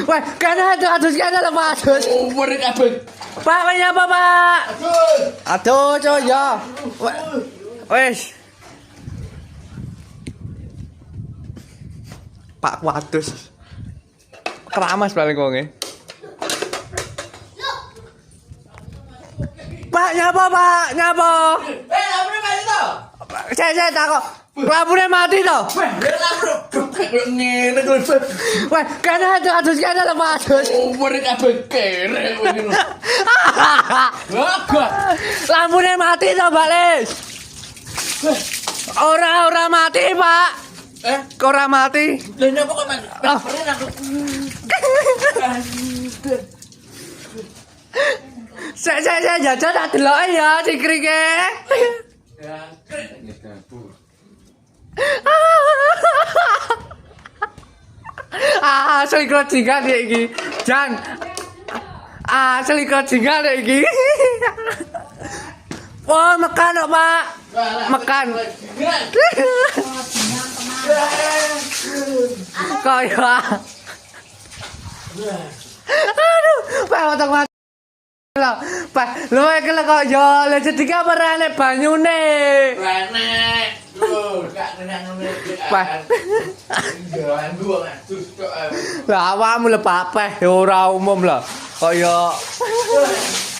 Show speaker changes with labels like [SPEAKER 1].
[SPEAKER 1] Wah, kana adus kana lho Pak adus.
[SPEAKER 2] Umur kabeh.
[SPEAKER 1] Pak kaya apa Pak? Aduh, coy ya. Wes. Pak wadus. Keramas paling wonge. Pak nyapa Pak? Nyapa?
[SPEAKER 2] Lampune mati to?
[SPEAKER 1] Saya takut. Lampune mati to?
[SPEAKER 2] Ngene kuwi.
[SPEAKER 1] Wah, kana adus kana lho Pak adus.
[SPEAKER 2] Umur kabeh kere ngono.
[SPEAKER 1] Lampune mati to, Mbak Lis? Ora mati, Pak. Ora mati.
[SPEAKER 2] Lha napa kok mati?
[SPEAKER 1] Saya jajan tak deloke ya dikrike.
[SPEAKER 2] Ya, keren dapur.
[SPEAKER 1] Asli krojingan iki. Jan. Asli krojingan iki. Oh, makan kok, Pak. Makan. Kaya. Aduh, Pak otak mati. Pak, lho iki lho kok yo lha jadi kamarane banyune.
[SPEAKER 2] Enek. Lho, gak ngene
[SPEAKER 1] Pak.
[SPEAKER 2] Jangan gua ngadus kok.
[SPEAKER 1] Lah awakmu lho Pak Peh ora umum lho. Kaya